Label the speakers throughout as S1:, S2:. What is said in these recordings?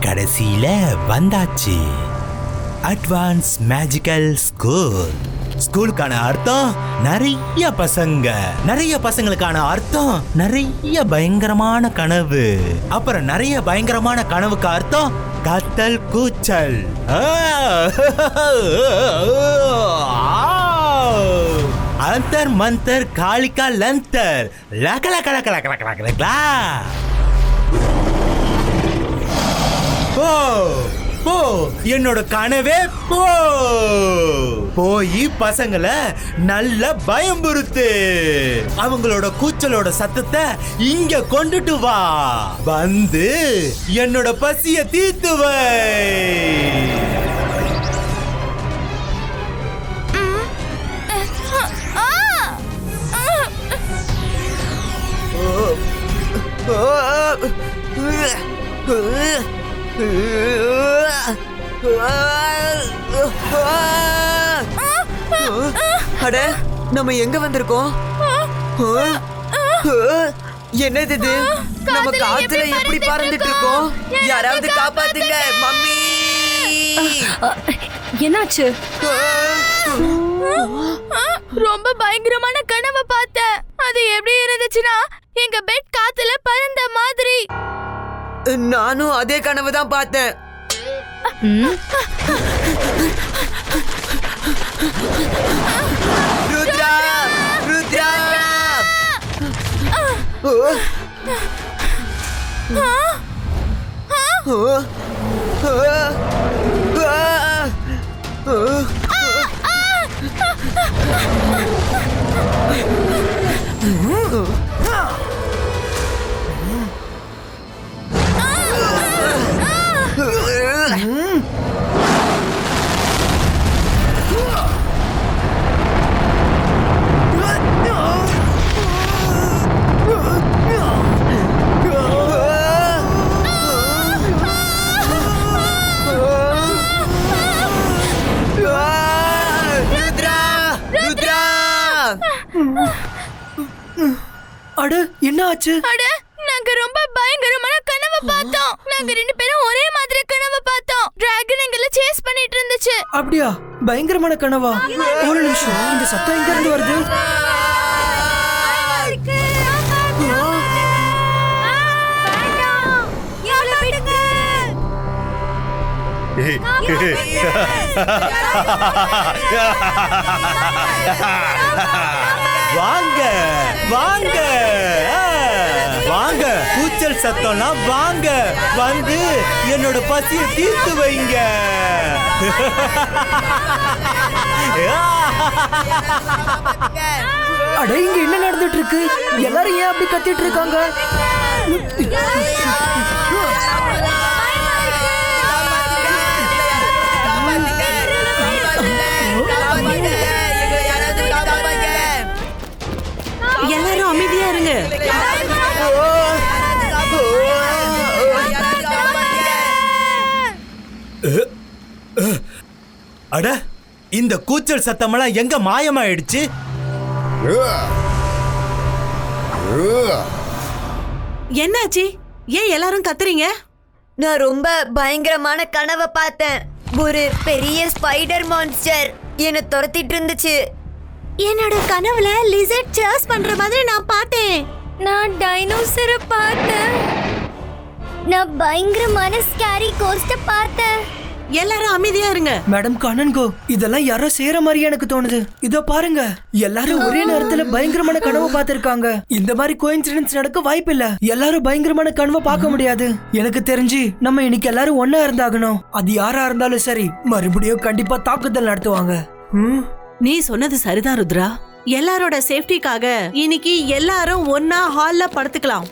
S1: கடைசியில வந்தாச்சு. Advance magical school. ஸ்கூலுக்கான அர்த்தம் நிறைய பசங்க, நிறைய பசங்களுக்கான அர்த்தம் நிறைய பயங்கரமான கனவு. அப்புறம் நிறைய பயங்கரமான கனவுக்கு அர்த்தம் கத்தல் கூச்சல். அந்தர் மந்தர் காளிகா லந்தர் லகலகலகலகலகலகலகலா. போ என்னோட கனவே போய் பசங்களை நல்ல பயம்புறுத்து. அவங்களோட கூச்சலோட சத்தத்தை இங்க கொண்டுட்டு வா. வந்து என்னோட பசிய தீர்த்து வை.
S2: அட, நம்ம எங்க வந்திருக்கோம்? என்னது இது? நம்ம காத்துல எப்படி பறந்துட்டு இருக்கோம்? யாராவது காப்பாத்துங்க மம்மி.
S3: என்னாச்சு?
S4: ரொம்ப பயங்கரமான கனவை பார்த்தேன். அது எப்படி இருந்துச்சுன்னா எங்க பெட் காத்துல பறந்த மாதிரி.
S2: நானும் அதே கனவு தான் பார்த்தேன். ருத்ரா, ருத்ரா.
S5: அட, என்ன ஆச்சு?
S4: அட, நாங்க ரொம்ப பயங்கரமான கனவை பார்த்தோம். நாங்க ரெண்டு பேரும் ஒரே மாதிரி கனவை பார்த்தோம். டிராகன் எங்களை சேஸ் பண்ணிட்டு இருந்துச்சு.
S5: அப்படியா? பயங்கரமான கனவா? ஒரு நிமிஷம், இந்த சத்தம் எங்க இருந்து வருது?
S1: வாங்க வாங்க வாங்க, கூச்சல் சத்தம்னா வாங்க, வந்து என்னோட பசியை தீர்த்து வைங்க.
S5: அட, இங்க என்ன நடந்துட்டு இருக்கு? எல்லாரும் ஏன் அப்படி கத்திட்டு இருக்காங்க?
S3: எல்லாரும் அமைதியா இருங்க.
S1: அட, இந்த கூச்சல் சத்தமெல்லாம் எங்க மாயமாயிடுச்சு?
S3: என்னாச்சு? ஏன் எல்லாரும் கத்துறீங்க?
S6: நான் ரொம்ப பயங்கரமான கனவை பார்த்தேன். ஒரு பெரிய ஸ்பைடர் மான்ஸ்டர் என்ன துரத்திட்டு இருந்துச்சு.
S4: என்னோட கனவுல லிசர்ட் சேர்ஸ் பண்ற மாதிரி நான் பார்த்தேன். நான் டைனோசரை பார்த்தேன். நான் பயங்கரமான ஸ்கேரி கோஸ்ட பார்த்தேன்.
S3: எல்லாரும் அமைதியா இருங்க.
S5: மேடம் கண்ணன்கோ, இதெல்லாம் யாரோ செய்யற மாதிரி எனக்கு தோணுது. இதோ பாருங்க, எல்லாரும் ஒரே நேரத்துல பயங்கரமான கனவு பார்த்திருக்காங்க. இந்த மாதிரி கோயின்சிடென்ஸ் நடக்க வாய்ப்பு இல்ல. எல்லாரும் பயங்கரமான கனவை பார்க்க முடியாது. எனக்கு தெரிஞ்சு நம்ம இன்னைக்கு எல்லாரும் ஒன்னா இருந்தாகணும். அது யாரா இருந்தாலும் சரி, மறுபடியும் கண்டிப்பா தாக்குதல் நடத்துவாங்க.
S3: நீ சொன்னது சரிதான் ருத்ரா. எல்லாரோட சேஃப்டிக்காக இன்னைக்கு எல்லாரும் ஒன்னா ஹால்ல படுத்துக்கலாம்.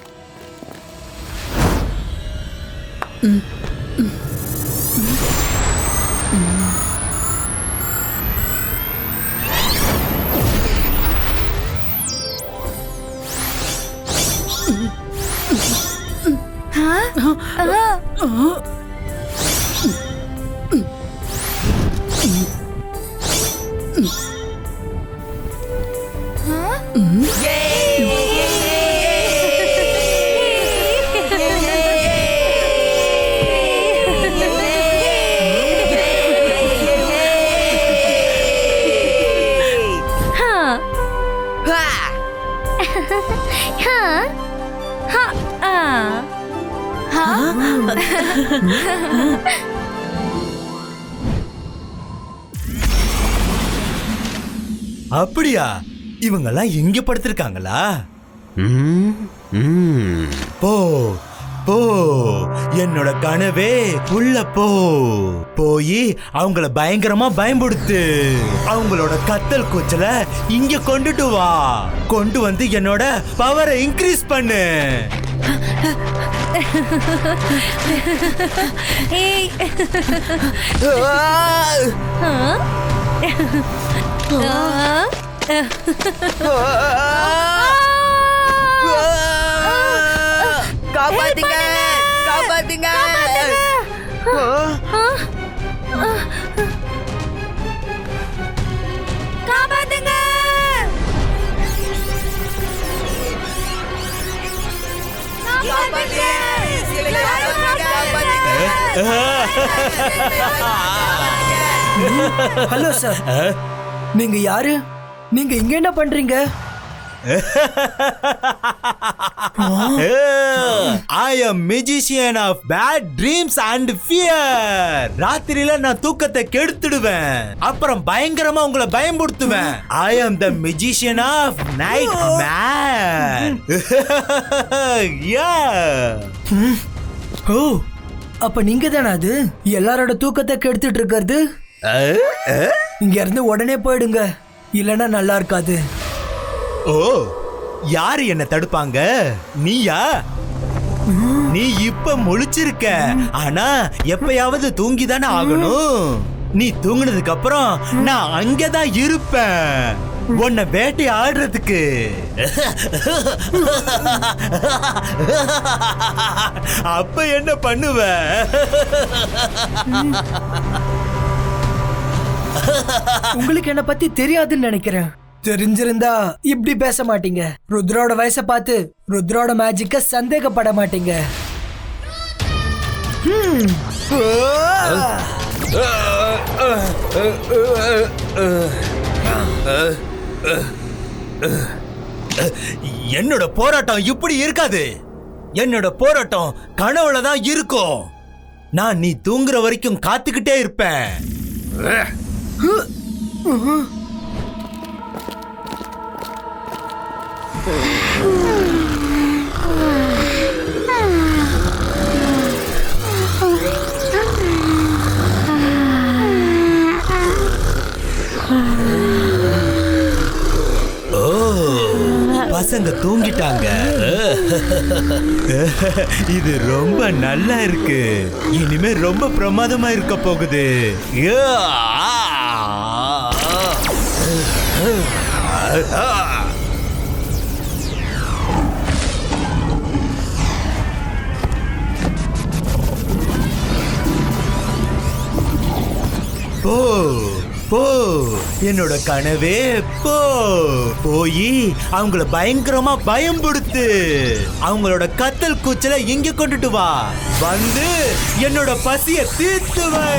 S1: அப்படியா? இவங்கெல்லாம் எங்க படுத்திருக்காங்களா? போ போ, என்னோட கனவே உள்ள போ. போய் அவங்கள பயங்கரமா பயன்படுத்து. அவங்களோட கத்தல் கூச்சல இங்க கொண்டுட்டு வா. கொண்டு வந்து என்னோட பவரை இன்க்ரீஸ் பண்ணு.
S4: ஏய்
S2: காப்பாத்துங்க, காப்பாத்துங்க.
S4: காப்பாத்துங்க.
S5: ஹலோ சார், நீங்க யாரு? நீங்க இங்க என்ன பண்றீங்க?
S1: I am magician of bad dreams and fear. ராத்திரியில நான் தூக்கத்தை கெடுத்துடுவேன், அப்புறம் பயங்கரமா உங்களை பயன்படுத்துவேன். I am the magician of nightmare. Yeah.
S5: ஓ, அப்ப நீங்க தானே அது எல்லாரோட தூக்கத்தை கெடுத்துட்டு இருக்கிறது? இங்க இருந்து உடனே போயிடுங்க, இல்லனா நல்லா இருக்காது.
S1: ஓ, யாரு என்ன தடுப்பாங்க? நீயா? நீ இப்ப முழிச்சிருக்க, ஆனா எப்பயாவது தூங்கிதானே ஆகணும். நீ தூங்குனதுக்கு அப்புறம் நான் அங்கதான் இருப்பேன், உன்னை வேட்டை ஆடுறதுக்கு. அப்ப என்ன பண்ணுவ?
S5: உங்களுக்கு என்ன பத்தி தெரியாதுன்னு நினைக்கிறேன். தெரிஞ்சிருந்தா இப்படி பேச மாட்டீங்க. ருத்ரோட வயசை பார்த்து ருத்ரோட மேஜிக்க சந்தேகப்பட மாட்டீங்க.
S1: என்னோட போராட்டம் இப்படி இருக்காது. என்னோட போராட்டம் கனவுல தான் இருக்கும். நான் நீ தூங்குற வரைக்கும் காத்துக்கிட்டே இருப்பேன். பசங்க தூங்கிட்டாங்க. இது ரொம்ப நல்லா இருக்கு. இனிமே ரொம்ப பிரமாதமா இருக்க போகுது. போ போ, என்னோட கனவே போ. போய் அவங்கள பயங்கரமா பயம்படுத்து. அவங்களோட கத்தல் கூச்சல இங்க கொண்டுட்டு வா. வந்து என்னோட பசிய தீர்த்து வை.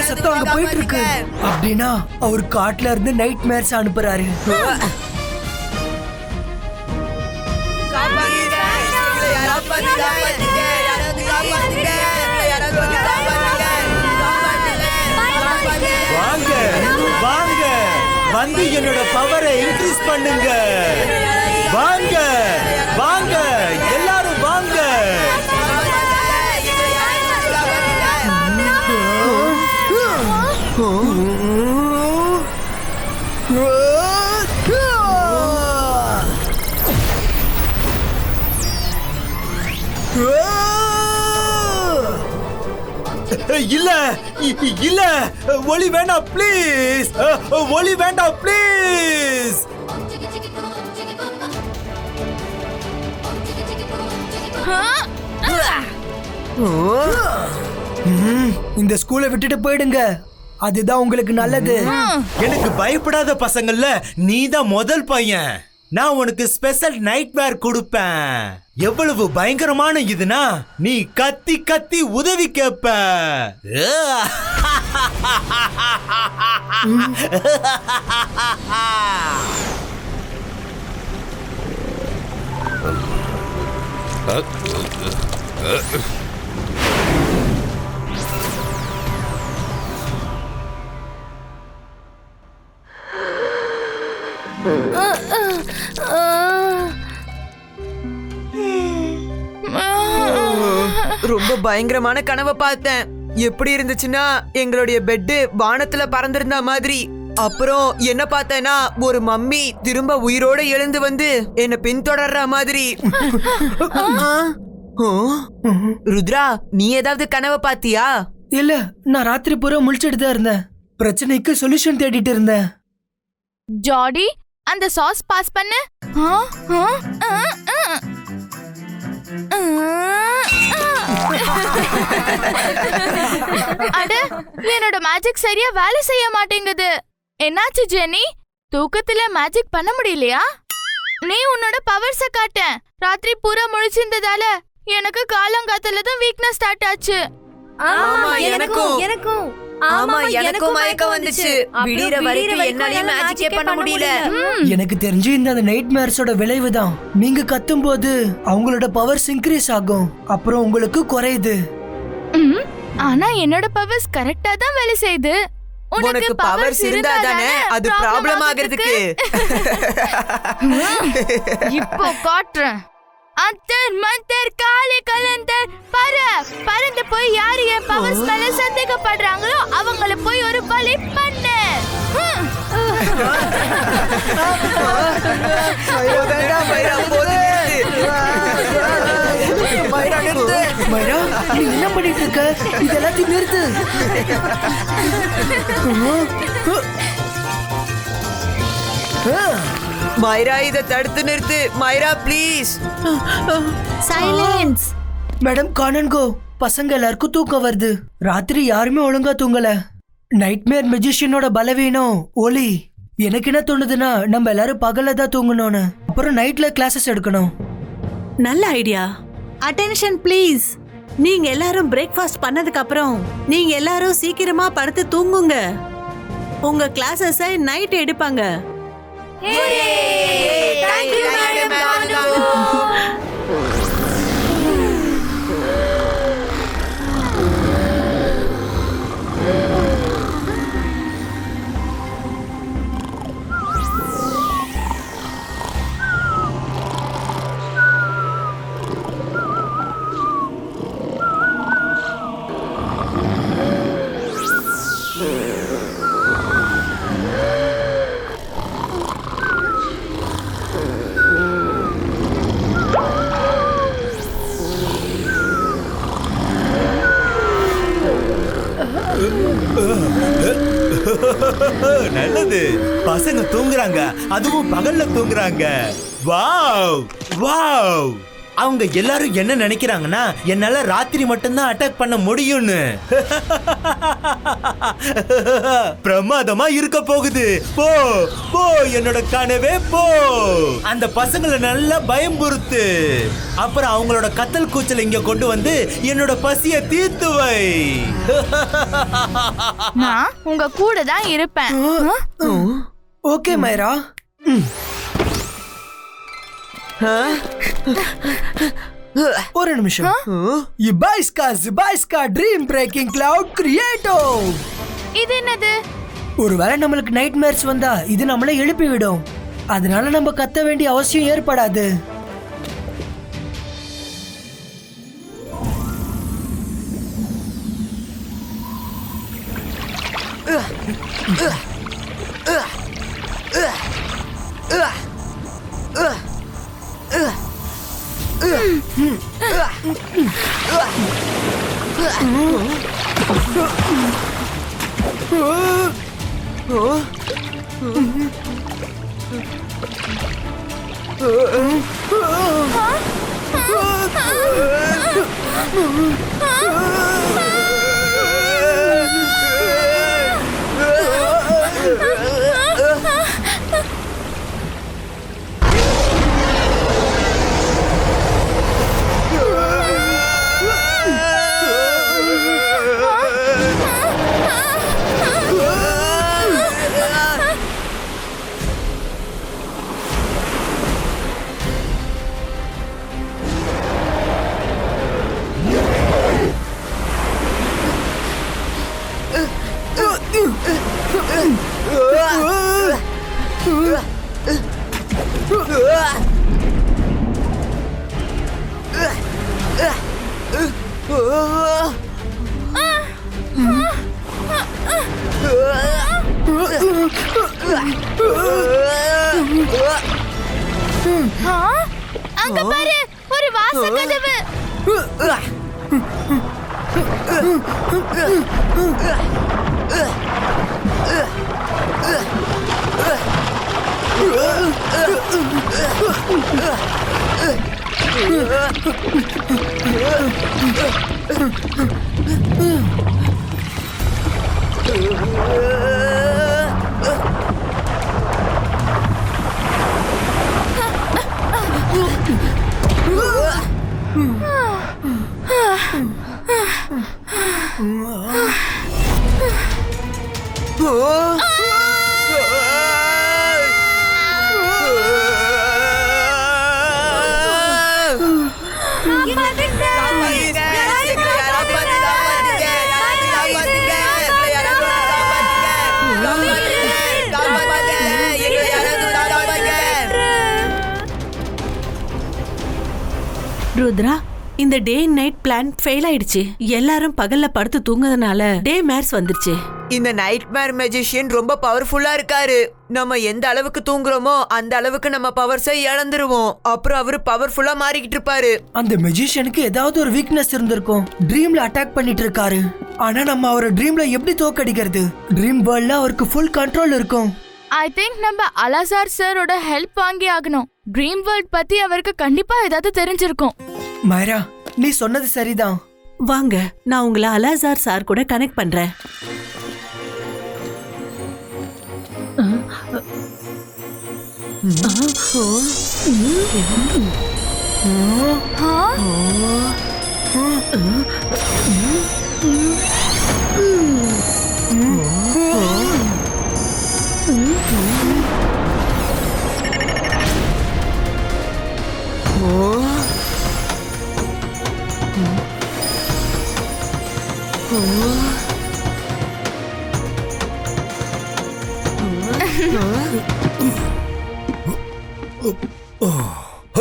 S5: சத்தம் அங்க போயிட்டு இருக்கு. அப்படின்னா அவர் காட்டுல இருந்து நைட் மேர்ஸ் அனுப்புறாரு.
S1: வாங்க வாங்க, வந்து என்னோட பவரை இன்க்ரீஸ் பண்ணுங்க. வாங்க வாங்க, எல்லாரும் வாங்க. இல்ல இல்ல, ஒளி வேண்டாம் ப்ளீஸ், ஒளி வேண்டாம் ப்ளீஸ்.
S5: இந்த ஸ்கூலை விட்டுட்டு போயிடுங்க, அதுதான் உங்களுக்கு நல்லது.
S1: எனக்கு பயப்படாத பசங்கள்ல நீதான் முதல் பையன். நான் உனக்கு ஸ்பெஷல் நைட் வேர் கொடுப்பேன். எவ்வளவு பயங்கரமான இதுனா நீ கத்தி கத்தி உதவி கேப்ப.
S2: ரொம்ப பயங்கரமான கனவை பார்த்தேன். எப்படி இருந்துச்சுன்னா எங்களுடைய பெட்டு வானத்துல பறந்திருந்த மாதிரி. அப்புறம் என்ன பார்த்தேன்னா ஒரு மம்மி திரும்ப உயிரோட எழுந்து வந்து என்ன பின்தொடர்ற மாதிரி. ருத்ரா, நீ ஏதாவது கனவை பாத்தியா?
S5: இல்ல, நான் ராத்திரி பூரா முழிச்சிட்டு தான் இருந்தேன். பிரச்சனைக்கு சொல்யூஷன் தேடிட்டு இருந்தேன்.
S7: ஜாடி, அந்த சாஸ் பாஸ் பண்ணு. அட, என்னோட மேஜிக் சரியா வேலை செய்ய மாட்டேங்குது. என்னாச்சு ஜெனி? தூக்கத்துல மேஜிக் பண்ண முடியலையா? நீ உன்னோட பவர்ஸ காட்ட. ராத்திரி பூரா முழிச்சிருந்ததால எனக்கு காலங்காத்துல தான் வீக்னஸ் ஸ்டார்ட் ஆச்சு.
S6: ஆமா, எனக்கும் மயக்கம் வந்துச்சு. விடிற வரைக்கும் என்னால மேஜிக்கே பண்ண முடியல.
S5: எனக்கு தெரிஞ்சு இந்த நைட் மேர்ஸோட விளைவு தான். நீங்க கத்தும் போது அவங்களோட பவர்ஸ் இன்க்ரீஸ் ஆகும், அப்புறம் உங்களுக்கு குறையுது.
S7: ஆனா என்னோட பவர்ஸ் கரெக்டா தான் வேலை செய்யுது.
S2: உனக்கு பவர்ஸ் இருந்தா தானே அது ப்ராப்ளம் ஆகிறதுக்கு.
S7: இப்போ காட்டுறேன். அந்தர் மந்தர் காலே கலந்தர் பறந்து போய் யாரு என் பவர்ஸ் மேல சந்தேகப்படுறாங்களோ அவங்கள போய் ஒரு பலி பண்ணு.
S5: மைரா, நீ என்ன பண்ணிட்டு இருக்க? இதெல்லாத்தையும் நிறுத்து.
S2: மைரா, இதை தடுத்து நிறுத்து. மைரா, ப்ளீஸ்.
S4: சைலன்ஸ்.
S5: மேடம், காணன்கோ, பசங்க எல்லாருக்கும் தூக்கம் வருது. ராத்திரி யாருமே ஒழுங்கா தூங்கல. நைட்மேர் மெஜிஷியனோட பலவீனம் ஒலி. எனக்கு என்ன தோணுதுன்னா நம்ம எல்லாரும் பகல்ல தான் தூங்கணும்னு, அப்புறம் நைட்ல கிளாஸஸ் எடுக்கணும்.
S3: நல்ல ஐடியா. Attention please. நீங்க எல்லாரும் பிரேக்ஃபாஸ்ட் பண்ணதுக்கு அப்புறம் நீங்க எல்லாரும் சீக்கிரமா படுத்து தூங்குங்க. உங்க கிளாஸஸ் நைட் எடுப்பாங்க.
S1: நல்லது, பசங்க தூங்குறாங்க, அதுவும் பகல்ல தூங்குறாங்க. Wow wow. அவங்க எல்லாரும் என்ன நினைக்கிறாங்கன்னா என்னால ராத்திரி மட்டும்தான் அட்டாக் பண்ண முடியும்னு. பிரமாதமா இருக்க போகுது. போ போ, என்னோட கனவே போ. அந்த பசங்களை நல்லா பயம்புறுத்து. அப்புறம் அவங்களோட கத்தல் கூச்சல் இங்க கொண்டு வந்து என்னோட பசிய தீர்த்து வை.
S7: நான் உங்க கூட தான் இருப்பேன்.
S5: ஓகே மைரா. ஒரு நிமிஷம். இபாய்ஸ்கா ட்ரீம் பிரேக்கிங் கிளவுட் கிரியேட்டோ.
S7: இது என்னது?
S5: ஒருவேளை நம்மளுக்கு நைட் மேர்ஸ் வந்தா இது நம்மளை எழுப்பி விடும். அதனால நம்ம கத்த வேண்டிய அவசியம் ஏற்படாது.
S7: அங்க பாரு, ஒரு வாசக்கதவு.
S3: ருத்ரா, இந்த டே நைட் பிளான் ஃபெயில் ஆயிடுச்சு. எல்லாரும் பகல்ல படுத்து தூங்குறதுனால டே மேர்ஸ் வந்துருச்சு.
S2: இந்த நைட்மேர் மேஜிஷியன் ரொம்ப பவர்ஃபுல்லா இருக்காரு. நம்ம எந்த அளவுக்கு தூங்குறோமோ அந்த அளவுக்கு நம்ம பவர்ஸை இழந்துருவோம். அப்புறம் அவரு பவர்ஃபுல்லா மாறிக்கிட்டு இருப்பாரு.
S5: அந்த மெஜிஷியனுக்கு ஏதாவது ஒரு வீக்னஸ் இருந்திருக்கும். ட்ரீம்ல அட்டாக் பண்ணிட்டு இருக்காரு. ஆனா நம்ம அவரை ட்ரீம்ல எப்படி தோக்கடிக்கிறது? ட்ரீம் வேர்ல்ட்ல அவருக்கு ஃபுல் கண்ட்ரோல் இருக்கும்.
S7: ஐ திங்க் நம்ம அலாசார் சாரோட ஹெல்ப் வாங்கி ஆகணும். ட்ரீம் வேர்ல்ட் பத்தி அவருக்கு கண்டிப்பா ஏதாவது தெரிஞ்சிருக்கும்.
S5: மைரா, நீ சொன்னது சரிதான்.
S3: வாங்க, நான் உங்களை அலாசார் சார் கூட கனெக்ட் பண்றேன்.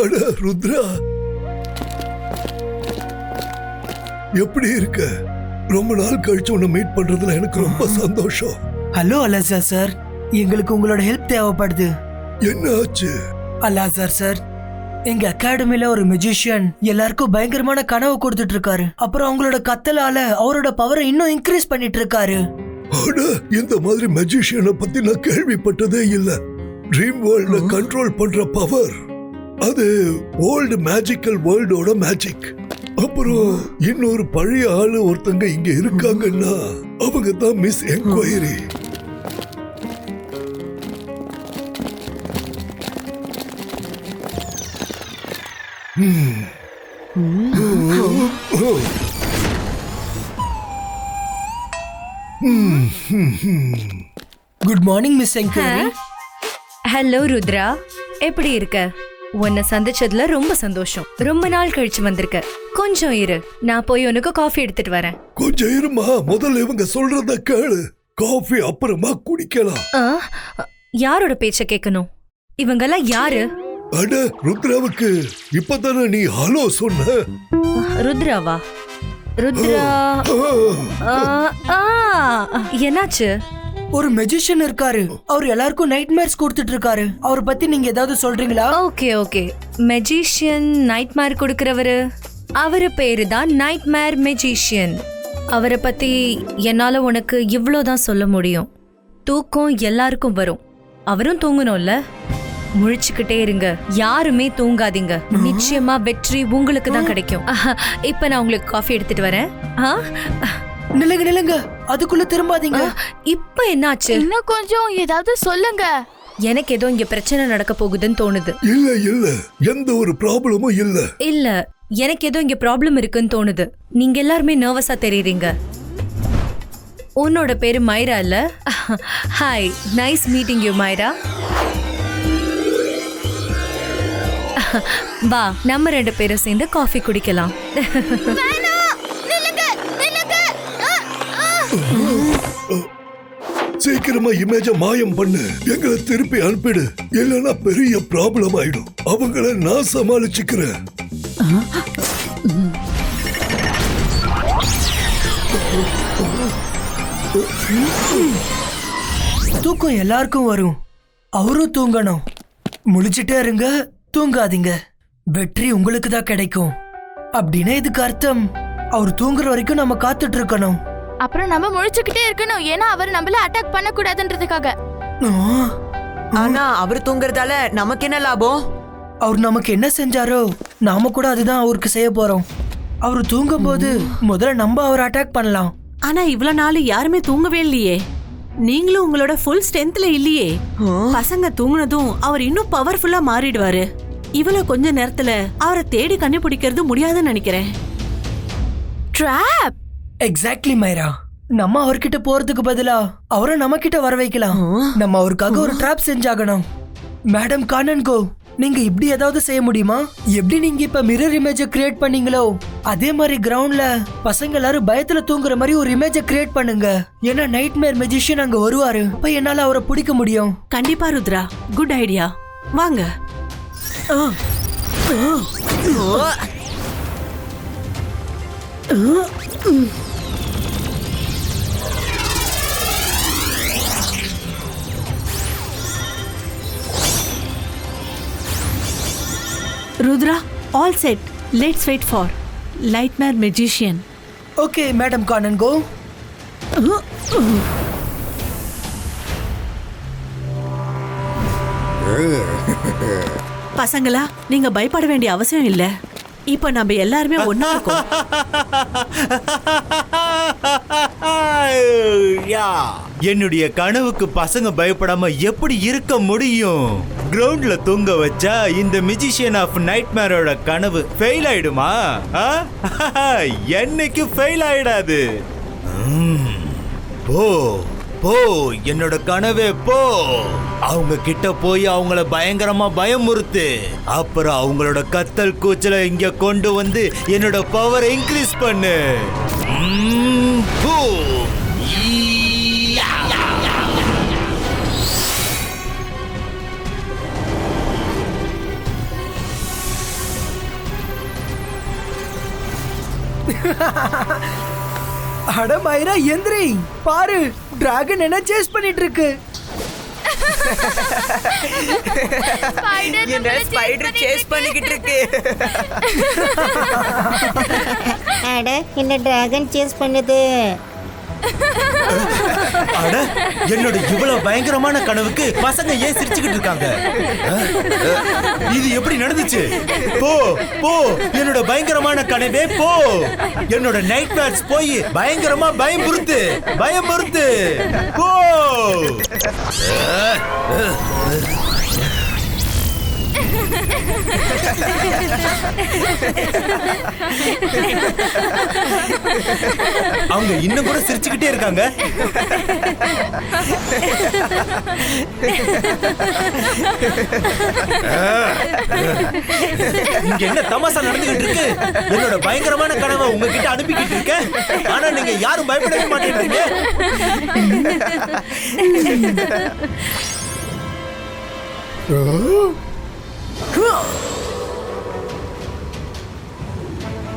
S8: அட ருத்ரா, எப்படி இருக்க? ரொம்ப நாள் கழிச்சு உன்னை மீட் பண்றதுல எனக்கு ரொம்ப சந்தோஷம்.
S5: ஹலோ அலாசார் சார், எங்களுக்கு உங்களோட ஹெல்ப் தேவைப்படுது.
S8: என்ன ஆச்சு?
S5: அலாசார் சார், எங்க அகாடமில ஒரு மெஜிஷியன் எல்லாருக்கும் பயங்கரமான கனவு கொடுத்துட்டு இருக்காரு. அப்புறம் அவங்களோட கத்தலால அவரோட பவரை இன்னும் இன்க்ரீஸ் பண்ணிட்டு இருக்காரு.
S8: அட, இந்த மாதிரி மெஜிஷியனை பத்தி நான் கேள்விப்பட்டதே இல்ல. ட்ரீம் வேர்ல்ட கண்ட்ரோல் பண்ற பவர், அது ஓல்டு மேஜிக்கல் வேர்ல்டோட மேஜிக். அப்புறம் இன்னொரு பழைய ஆளு ஒருத்தங்க இங்க இருக்காங்கன்னா அவங்க தான் miss enquiry.
S5: Good morning miss enquiry.
S9: Hello Rudra, எப்படி இருக்க? உன்னை சந்திச்சதுல ரொம்ப சந்தோஷம். ரொம்ப நாள் கழிச்சு வந்திருக்க. கொஞ்சம் இரு, நான் போய் உனக்கு காஃபி எடுத்துட்டு வரேன்.
S8: கொஞ்சம் இருமா, முதல்ல இவங்க சொல்றத கேளு. காஃபி அப்புறமா குடிக்கலாம்.
S9: யாரோட பேச்ச கேட்கணும்? இவங்கெல்லாம் யாரு?
S8: அட, ருத்ராவுக்கு இப்பதானே நீ ஹலோ சொன்ன.
S9: ருத்ராவா? ருத்ரா, என்னாச்சு?
S5: ஒரு மெஜிஷியன் இருக்காரு. அவர் எல்லாருக்கும் நைட்மேர்ஸ் கொடுத்துட்டு இருக்காரு. அவரை பத்தி நீங்க ஏதாவது சொல்றீங்களா?
S9: ஓகே ஓகே, மெஜிஷியன் நைட்மேர் கொடுக்கறவரு, அவரு பேரு தான் நைட்மேர் மெஜிஷியன். அவரை பத்தி என்னால உனக்கு இவ்வளோதான் சொல்ல முடியும். தூக்கம் எல்லாருக்கும் வரும், அவரும் தூங்கணும்ல. முழிச்சுக்கிட்டே இருங்க, யாருமே தூங்காதீங்க. நிச்சயமா வெற்றி உங்களுக்கு தான் கிடைக்கும். இப்ப நான் உங்களுக்கு காஃபி எடுத்துட்டு வரேன்.
S5: நில்லுங்க நில்லுங்க, அதுக்குள்ள திரும்பாதீங்க.
S9: இப்ப என்னாச்சு?
S7: இன்னும் கொஞ்சம் ஏதாவது சொல்லுங்க.
S9: எனக்கு ஏதோ இங்க பிரச்சனை நடக்க போகுதுன்னு தோணுது.
S8: இல்ல இல்ல, எந்த ஒரு ப்ராப்ளமும் இல்ல.
S9: இல்ல, எனக்கு ஏதோ இங்க ப்ராப்ளம் இருக்குன்னு தோணுது. நீங்க எல்லாருமே நர்வஸா தெரியுறீங்க. உன்னோட பேரு மைரா இல்ல? Hi, nice meeting you மைரா. வா, நம்ம 2 பேரும் சேர்ந்து காஃபி குடிக்கலாம்.
S8: சீக்கிரமா இமேஜ மாயம் பண்ணு, எங்களை திருப்பி அனுப்பிடு, இல்லைன்னா பெரிய ப்ராப்ளம் ஆயிடும். அவங்கள நான் சமாளிச்சுக்கிறேன்.
S5: தூக்கம் எல்லாருக்கும் வரும், அவரும் தூங்கணும். முழிச்சிட்டே இருங்க, தூங்காதீங்க. வெற்றி உங்களுக்கு தான் கிடைக்கும். அப்படின்னா இதுக்கு அர்த்தம் அவர் தூங்குற வரைக்கும் நம்ம காத்துட்டு இருக்கணும்.
S7: அப்புறம் நம்ம முழிச்சுக்கிட்டே இருக்கணும், ஏன்னா அவர் நம்மள அட்டாக் பண்ண கூடாதுன்றதுக்காக.
S2: ஆனா அவர் தூங்குறதால நமக்கு என்ன லாபம்?
S5: அவர் நமக்கு என்ன செஞ்சாரோ நாம கூட அதுதான் அவருக்கு செய்ய போறோம். அவர் தூங்கும் போது முதல்ல நம்ம அவர் அட்டாக் பண்ணலாம்.
S3: ஆனா இவ்வளவு நாள் யாருமே தூங்கவே இல்லையே. நீங்களும் உங்களோட ஃபுல் ஸ்ட்ரென்த்ல இல்லையே. பசங்க தூங்குனதும் அவர் இன்னும் பவர்ஃபுல்லா மாறிடுவாரு. இவ்வளவு கொஞ்ச நேரத்துல அவரை தேடி கண்டுபிடிக்கிறது முடியாதுன்னு நினைக்கிறேன்.
S7: ட்ராப்.
S5: எக்ஸாக்ட்லி மைரா, நம்ம அவர்கிட்ட போறதுக்கு பதிலா அவரை நம்ம கிட்ட வர வைக்கலாம். நம்ம அவருக்காக ஒரு ட்ராப் செஞ்சாகணும். மேடம் கானன்கோ, நீங்க இப்படி ஏதாவது செய்ய முடியுமா? எப்படி நீங்க இப்ப மிரர் இமேஜ கிரியேட் பண்ணீங்களோ அதே மாதிரி கிரவுண்ட்ல பசங்க எல்லாரும் பயத்துல தூங்குற மாதிரி ஒரு இமேஜ கிரியேட் பண்ணுங்க. ஏன்னா நைட்மேர் மெஜிஷியன் அங்க வருவாரு, அப்ப என்னால அவரை பிடிக்க முடியும்.
S3: கண்டிப்பா ருத்ரா, குட் ஐடியா. வாங்க. Rudra, all set. Let's wait for Nightmare Magician.
S5: Okay, Madam Kanango.
S3: பசங்களா, நீங்க பயப்பட வேண்டிய அவசியம் இல்ல. இப்ப நம்ம எல்லாருமே ஒண்ணா இருக்கோம்.
S1: என்னுடைய கனவுக்கு பசங்க பயப்படாம எப்படி இருக்க முடியும்? கிரவுண்ட்ல தூங்க வச்சா இந்த மெஜிஷியன் ஆஃப் நைட்மேரோட கனவு ஃபெயில் ஆயிடுமா? என்னைக்கு ஃபெயில் ஆயிடாது. போ போ, என்னோட கனவே போ. அவங்க கிட்ட போய் அவங்கள பயங்கரமா பயமுறுத்து. அப்புறம் அவங்களோட கத்தல் கூச்சலை இங்க கொண்டு வந்து என்னோட பவரை இன்க்ரீஸ் பண்ணு.
S5: அட மைரா, எந்திரி பாரு, டிராகன் என்ன சேஸ் பண்ணிட்டு இருக்கு.
S2: என்ன ஸ்பைடர் சேஸ் பண்ணிக்கிட்டு இருக்கு.
S4: அட, என்ன டிராகன் சேஸ் பண்ணுது.
S1: அட, என்னோட இவ்வளவு பயங்கரமான கனவுக்கு பசங்க ஏன் சிரிச்சுக்கிட்டு இருக்காங்க? இது எப்படி நடந்துச்சு? போ போ, என்னோட பயங்கரமான கனவே போ. என்னோட நைட்மேர்ஸ் போய் பயங்கரமா பயமுறுத்து பயமுறுத்து. போ. அவங்க இன்னும் கூட சிரிச்சுக்கிட்டே இருக்காங்க. இங்க என்ன தமாசா நடந்துகிட்டு இருக்கு? என்னோட பயங்கரமான கனவை உங்ககிட்ட அனுப்பிக்கிட்டு இருக்கேன், ஆனா நீங்க யாரும் பயப்படவே மாட்டேங்கிறீங்க.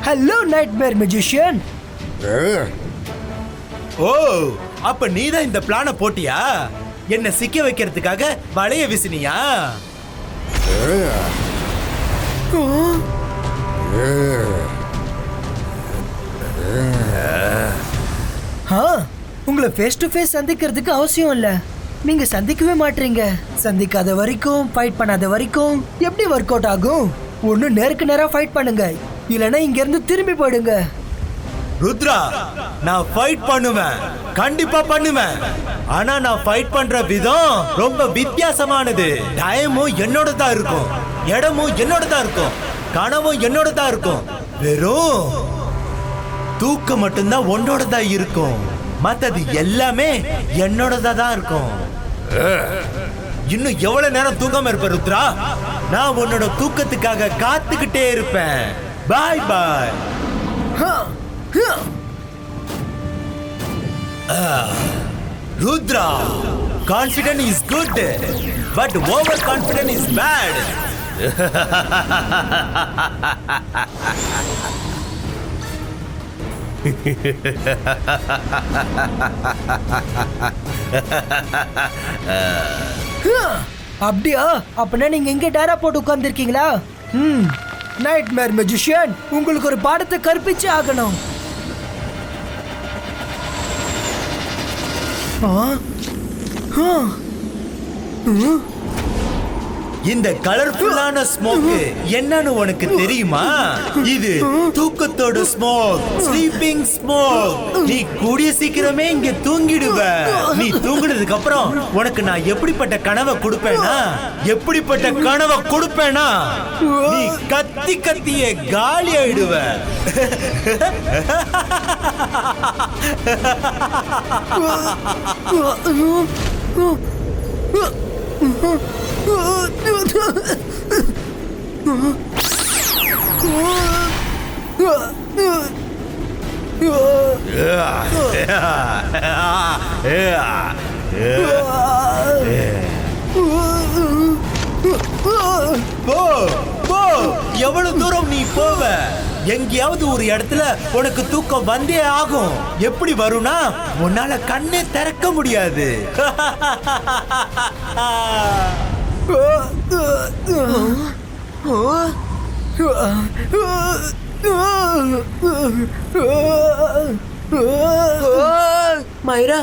S5: Hello nightmare magician.
S1: ஓ, அப்ப நீதான் இந்த பிளான போட்டியா? என்ன சிக்க வைக்கிறதுக்காக வளைய வீசினியா?
S5: உங்களை ஃபேஸ் டு ஃபேஸ் சந்திக்கிறதுக்கு அவசியம் இல்ல. நீங்க சந்திக்கவே மாட்டீங்க. சந்திக்காத வரைக்கும், ஃபைட் பண்ணாத வரைக்கும் எப்படி ஒர்க் அவுட் ஆகும்? ஒண்ணு நேருக்கு நேரா ஃபைட் பண்ணுங்க, இல்லனா இங்க இருந்து திரும்பி போயிடுங்க.
S1: ருத்ரா, நான் ஃபைட் பண்ணுவேன், கண்டிப்பா பண்ணுவேன். ஆனா நான் ஃபைட் பண்ற விதம் ரொம்ப வித்தியாசமானது. டைமும் என்னோட தான் இருக்கும், இடமும் என்னோட தான் இருக்கும், கனவும் என்னோட தான் இருக்கும். வெறும் தூக்கம் மட்டும்தான் உன்னோட தான் இருக்கும். மத்தது எல்லாமே என்னோடதா தான் இருக்கும். இன்னும் எவ்வளவு நேரம் தூங்காம இருப்ப ருத்ரா? நான் உன்னோட தூக்கத்துக்காக காத்துக்கிட்டே இருப்பேன். Bye bye. Rudra, confident is good, but over confident is bad.
S5: அப்படியா? அப்படின்னா நீங்க எங்க டேரா போட்டு உட்கார்ந்துருக்கீங்களா? நைட்மேர் மேஜிஷியன், உங்களுக்கு ஒரு பாடத்தை கற்பிச்சு ஆகணும்.
S1: இந்த கலர்ஃபுல்லான ஸ்மோக் என்னன்னு உனக்கு தெரியுமா? இது தூக்கத்தோட ஸ்மோக், ஸ்லீப்பிங் ஸ்மோக். நீ கூடிய சீக்கிரமே இங்க தூங்கிடுவ. நீ தூங்குனதுக்கு அப்புறம் உனக்கு நான் எப்படிப்பட்ட கனவை கொடுப்பேனா, எப்படிப்பட்ட கனவை கொடுப்பேனா, நீ கத்தி கத்திய காலி ஆயிடுவ. எவ்வளவு தூரம் நீ போவ? எங்கேயாவது ஒரு இடத்துல உனக்கு தூக்கம் வந்தே ஆகும். எப்படி வரும்னா, உன்னால கண்ணே திறக்க முடியாது.
S2: மைரா,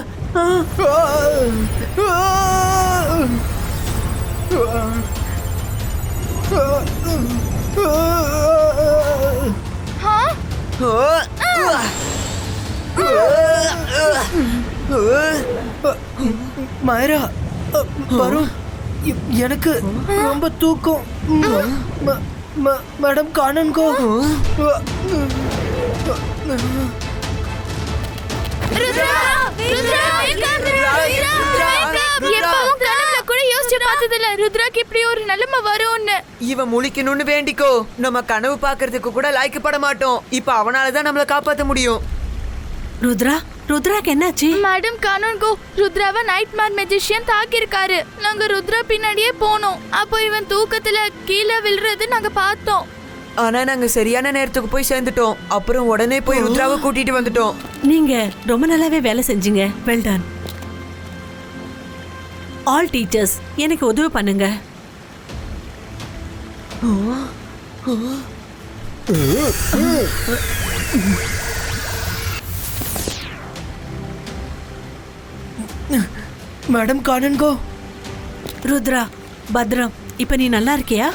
S5: மைரா, வரும். எனக்கு ரொம்ப தூக்கம். மேடம் காணன்கோ.
S7: ருத்ராக்கு இப்படி ஒரு நிலைமை வரும்னு.
S2: இவன் முழிக்கணும்னு வேண்டிக்கோ. நம்ம கனவு பாக்குறதுக்கு கூட லாய்க்கப்பட மாட்டோம். இப்ப அவனாலதான் நம்மள காப்பாத்த முடியும்.
S3: ருத்ரா, ருத்ராக்கு என்னாச்சு?
S7: மேடம் கானோன்கோ, ருத்ராவை நைட்மேர் மேஜிஷியன் தாக்கியிருக்காரு. நாங்க ருத்ரா பின்னாடியே போனோம். அப்போ இவன் தூக்கத்துல கீழே விழுறது நாங்க பார்த்தோம்.
S2: ஆனா நாங்க சரியான நேரத்துக்கு போய் சேர்ந்துட்டோம். அப்புறம் உடனே போய் ருத்ராவை கூட்டிட்டு வந்துட்டோம்.
S3: நீங்க ரொம்ப நல்லாவே வேலை செஞ்சீங்க. Well done. ஆல் டீச்சர்ஸ் எனக்கு உதவி பண்ணுங்க.
S5: மேடம் காணன்கோ.
S3: ருத்ரா, பத்ரம், இப்ப நீ நல்லா இருக்கியா?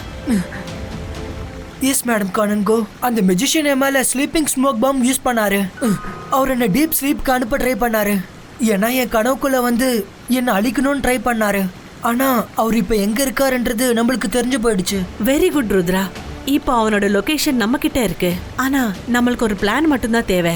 S5: Yes madam Kanango. அந்த மெஜிஷியன் என் மேல ஸ்லீப்பிங் ஸ்மோக் பாம் யூஸ் பண்ணாரு. அவர் என்ன டீப் ஸ்லீப்க்கு அனுப்ப ட்ரை பண்ணாரு. ஏன்னா என் கனவுக்குள்ள வந்து என்ன அழிக்கணும்னு ட்ரை பண்ணாரு. ஆனா அவர் இப்ப எங்க இருக்காருன்றது நம்மளுக்கு தெரிஞ்சு போயிடுச்சு.
S3: Very good Rudra. இப்போ அவனோட லொகேஷன் நம்ம கிட்ட இருக்கு. ஆனா நம்மளுக்கு ஒரு பிளான் மட்டும்தான் தேவை.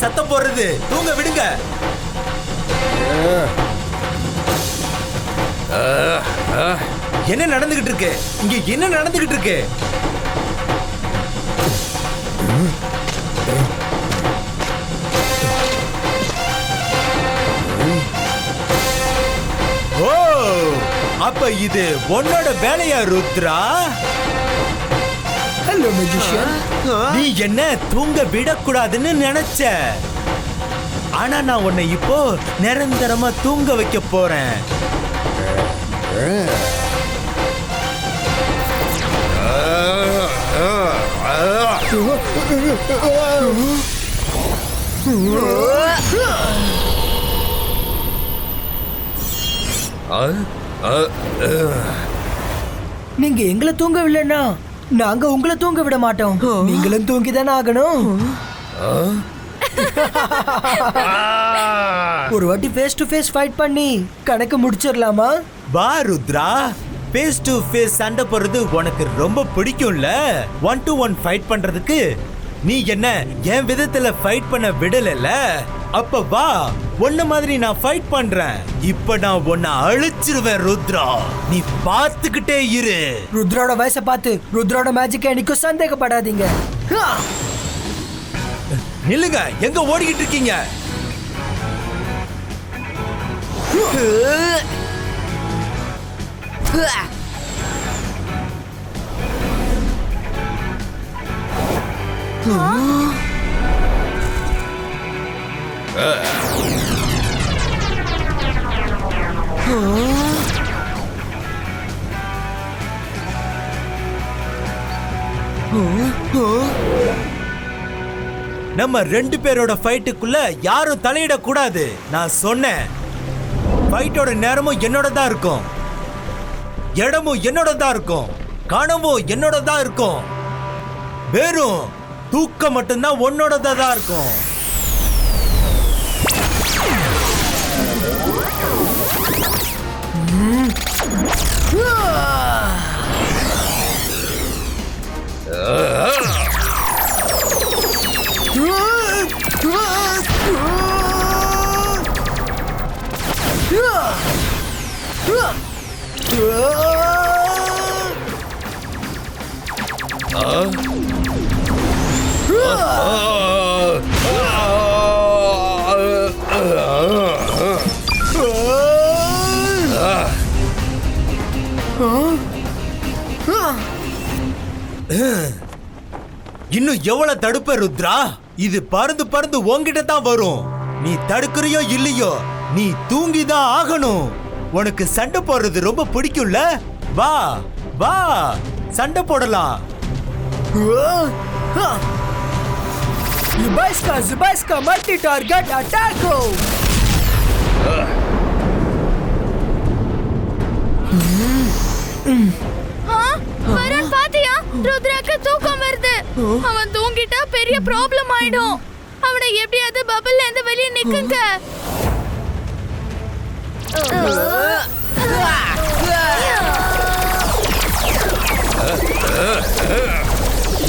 S1: சத்தம் போடுறது? தூங்க விடுங்க. என்ன நடந்துகிட்டு இருக்கு இங்க? என்ன நடந்துகிட்டு இருக்கு? ஓ, அப்ப இது உன்னோட வேலையா ருத்ரா?
S5: Hello magician.
S1: நீ என்ன தூங்க விடக்கூடாதுன்னு நினைச்ச, ஆனா நான் உன்னை இப்போ நிரந்தரமா தூங்க வைக்க போறேன்.
S5: நீங்க எங்களை தூங்கவில்லைன்னா நாங்க உங்களை தூங்க விட மாட்டோம். நீங்களும் தூங்கிதானே ஆகணும். ஒரு வாட்டி ஃபேஸ் டு ஃபேஸ் ஃபைட் பண்ணி கணக்கு முடிச்சிடலாமா?
S1: வா ருத்ரா, ஃபேஸ் டு ஃபேஸ் சண்டை போடுறது உனக்கு ரொம்ப பிடிக்கும்ல. 1 to 1 ஃபைட் பண்றதுக்கு நீ என்ன என் விதத்துல ஃபைட் பண்ண விடல. அப்ப வா, உன்ன மாதிரி நான் ஃபைட் பண்றேன். இப்ப நான் உன்னை அழிச்சிருவேன் ருத்ரா, நீ பார்த்துக்கிட்டே இரு.
S5: ருத்ரோட வயசை பார்த்து ருத்ரோட மேஜிக் என்னைக்கும் சந்தேகப்படாதீங்க.
S1: நில்லுங்க, எங்க ஓடிக்கிட்டு இருக்கீங்க? நம்ம 2 பேரோட ஃபைட்டுக்குள்ள யாரும் தலையிட கூடாது. நான் சொன்னேன், ஃபைட்டோட நேரமும் என்னோட தான் இருக்கும், இடமும் என்னோட தான் இருக்கும், கனவும் என்னோட தான் இருக்கும். வெறும் தூக்கம் மட்டும்தான் உன்னோட தான் இருக்கும். இன்னும் எவ்வளவு தடுப்ப ருத்ரா? இது பறந்து பறந்து உன்கிட்ட தான் வரும். நீ தடுக்கிறியோ இல்லையோ, நீ தூங்கிதான் ஆகணும். உனக்கு சண்டை போடுறது ரொம்ப பிடிக்கும்ல? வா வா, சண்டை போடலாம்.
S5: Zybaiska multi target attack.
S7: வரன் பாத்தியா? ருத்ராக்கு தூக்கம் வருது. அவன் தூங்கிட்டா பெரிய ப்ராப்ளம் ஆயிடும். அவனை எப்படியாவது பபிள்ல இருந்து வெளியே நிக்குங்க.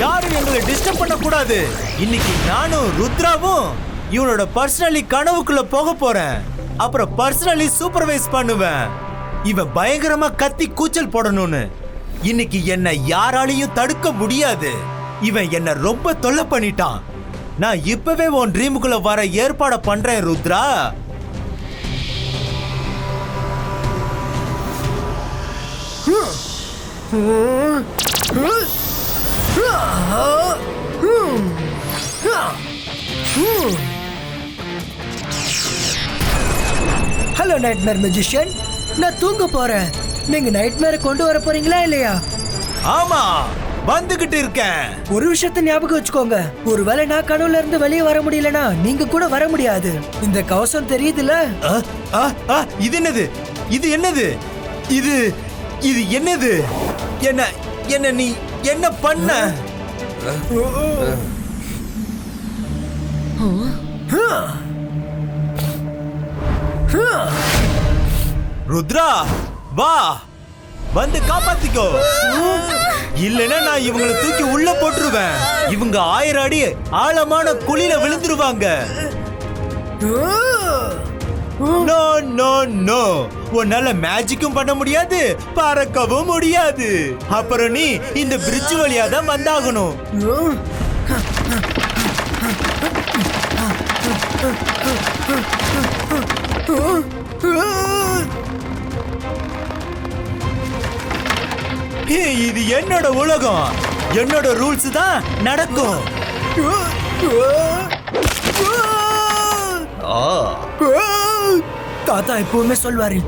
S1: யாரும் எங்களை டிஸ்டர்ப் பண்ண கூடாது. இன்னைக்கு நானும் ருத்ராவும் இவனோட பர்சனலி கனவுக்குள்ள போக போறேன். அப்புறம் பர்சனலி சூப்பர்வைஸ் பண்ணுவேன். இவன் பயங்கரமா கத்தி கூச்சல் போடணும்னு. இன்னைக்கு என்ன யாராலையும் தடுக்க முடியாது. இவன் என்ன ரொம்ப தொல்லை பண்ணிட்டான். நான் இப்பவே உன் ட்ரீமுக்குள்ள வர ஏற்பாடு பண்றேன் ருத்ரா.
S5: ஹலோ நைட்மேர் மெஜிஷியன், நான் தூங்க போறேன். நீங்க நைட்மேரை கொண்டு வர போறீங்களா இல்லையா?
S1: ஆமா, வந்துகிட்டு இருக்கேன்.
S5: ஒரு விஷயத்தை ஞாபகம் வச்சுக்கோங்க, ஒருவேளை நான் கனவுல இருந்து வெளியே வர முடியலனா நீங்க கூட வர முடியாது. இந்த கவசம் தெரியுதுல?
S1: இது என்னது? இது என்னது? இது இது என்னது? என்ன என்ன நீ என்ன பண்ண? ருத்ரா, வா, வந்து காப்பாத்திக்கோ. இல்லைன்னா நான் இவங்களை தூக்கி உள்ள போட்டுருவேன். இவங்க 1000 அடி ஆழமான குழியில விழுந்துருவாங்க. நோ நோ நோ, உன்னால மேஜிக்கும் பண்ண முடியாது, பறக்கவும் முடியாது. அப்புறம் நீ இந்த பிரிட்ஜ் வழியா தான் வந்தாகணும். இது என்னோட உலகம், என்னோட ரூல்ஸ் தான் நடக்கும்.
S5: தாத்தா எப்பவுமே சொல்வாரு,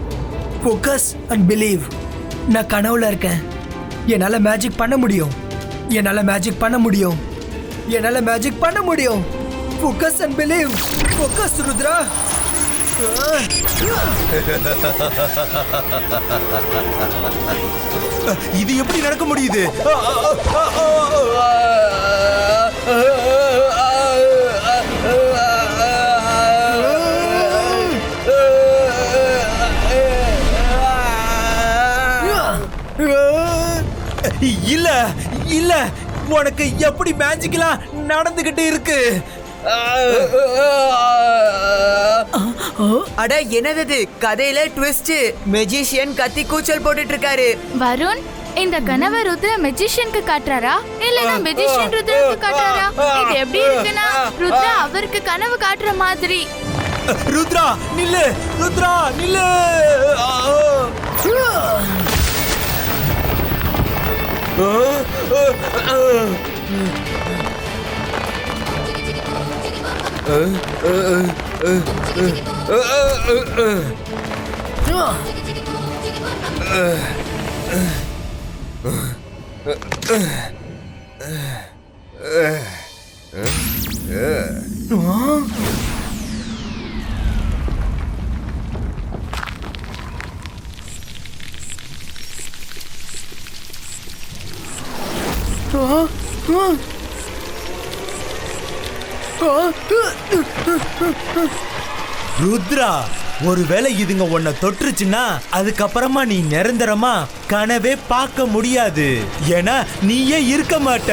S5: ஃபோக்கஸ் அண்ட் பிலீவ். நான் கனவுல இருக்கேன், என்னால மேஜிக் பண்ண முடியும், என்னால மேஜிக் பண்ண முடியும், என்னால மேஜிக் பண்ண முடியும். Focus and believe. Focus Rudra.
S1: இது எப்படி நடக்க முடியுது? இல்ல இல்ல, உனக்கு எப்படி மேஜிக்லாம் நடந்துகிட்டு இருக்கு?
S2: அட என்னது கதையில ட்விஸ்ட். மெஜிஷியன் கத்தி கூச்சல் போட்டுட்டு இருக்காரு.
S7: வருண், இந்த கனவை ருத்ர மெஜிஷியனுக்கு காட்டுறாரா இல்லனா மெஜிஷியன் ருத்ராக்கு காட்டுறாரா? இது எப்படி இருக்குன்னா ருத்ரா அவருக்கு கனவு காட்டுற மாதிரி.
S1: ருத்ரா நில்லு, ருத்ரா நில்லு. ருத்ரா, ஒருவேளை இதுங்க உன்னை தொற்றுச்சுன்னா அதுக்கப்புறமா நீ நிரந்தரமா கனவே பார்க்க முடியாது. ஏன்னா நீயே இருக்க மாட்ட.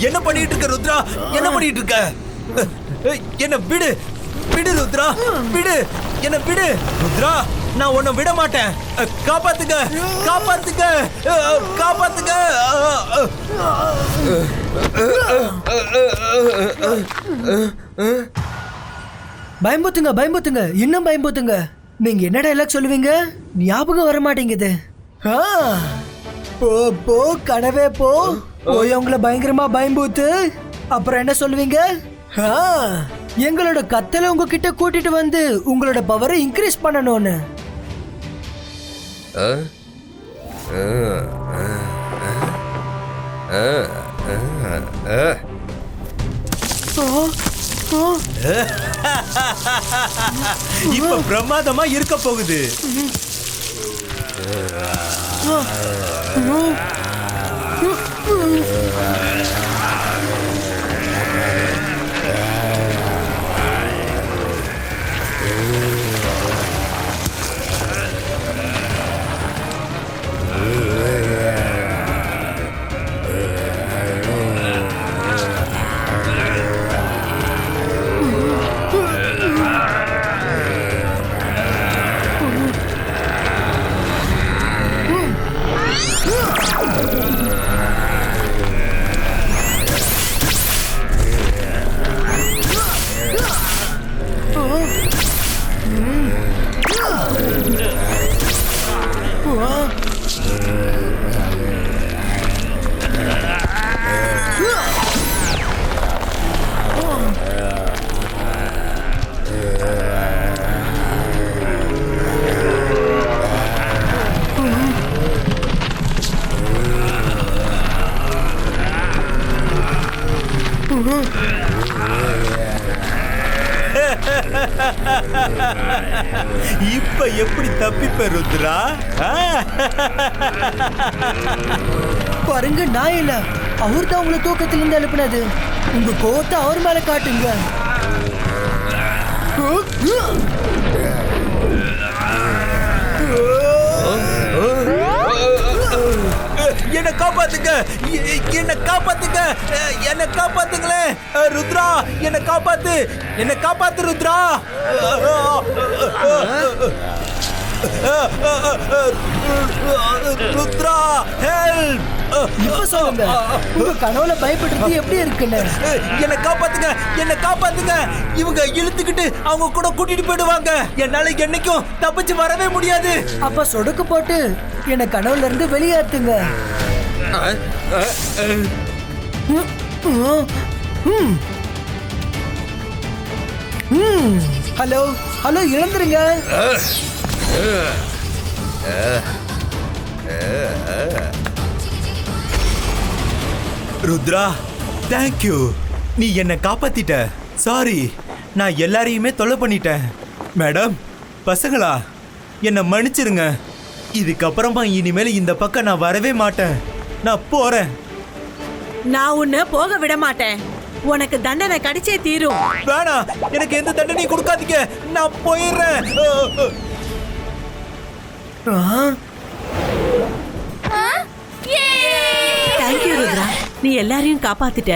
S1: என்ன பண்ணிட்டு இருக்க ருத்ரா? என்ன பண்ணிட்டு இருக்க? என்ன விடு, விடு ருத்ரா, விடு, என்ன விடு ருத்ரா. நான் உன்னை விட மாட்டேன். காப்பாத்துக்க, காப்பாத்துக்க, காப்பாத்துக்க.
S5: பயம்புத்துங்க, பயம்புத்துங்க, இன்னும் பயம்புத்துங்க. நீங்க என்ன டைலாக் சொல்லுவீங்க? ஞாபகம் வர மாட்டேங்குது. போ போ கனவே போ, போய் உங்களை பயங்கரமா பயம்பூத்து. அப்புறம் என்ன சொல்லுவீங்க? எங்களோட கத்தலை உங்ககிட்ட கூட்டிட்டு வந்து உங்களோட பவரை இன்க்ரீஸ் பண்ணணும்னு.
S1: இப்ப பிரமாதமா இருக்க போகுது. இப்ப எப்படி தப்பிப்ப ருத்ரா?
S5: பாருங்க, நான் இல்ல, அவர் தான் உங்களை தூக்கத்திலிருந்து எழுப்பினது. உங்க கோவத்தை அவர் மேல காட்டுங்க.
S1: என்ன காப்பாத்துங்க, என்ன காப்பாத்துங்க, என்ன காப்பாத்துங்களேன் ருத்ரா, என்ன காப்பாத்து, என்ன காப்பாத்து ருத்ரா. ருத்ரா ஹெல்ப்.
S5: இப்ப சொல்லுங்க, உங்க கனவுல பயப்படுறது எப்படி இருக்குன்னு.
S1: என்ன காப்பாத்துங்க, என்ன காப்பாத்துங்க. இவங்க இழுத்துக்கிட்டு அவங்க கூட கூட்டிட்டு போயிடுவாங்க. என்னால என்னைக்கும் தப்பிச்சு வரவே முடியாது.
S5: அப்ப சொடுக்கு போட்டு என்ன கனவுல இருந்து வெளியேத்துங்க. ஹலோ ஹலோ, இழந்துருங்க.
S1: ருத்ரா, தேங்க்யூ. நீ என்ன காப்பாத்திட்ட. சாரி, நான் எல்லாரையுமே தொலை பண்ணிட்டேன். மேடம், பசங்களா, என்ன மன்னிச்சிருங்க. இதுக்கப்புறமா இனிமேல் இந்த பக்கம் நான் வரவே மாட்டேன். நான் போறேன்.
S3: நான் உன்னை போக விட மாட்டேன். உனக்கு தண்டனை கிடைச்சே தீரும்.
S1: வேணாம், எனக்கு எந்த தண்டனையும் கொடுக்காதீங்க. நான் போயிடுறேன்.
S3: தேங்க்யூ ருத்ரா, நீ எல்லாரையும் காப்பாத்திட்ட.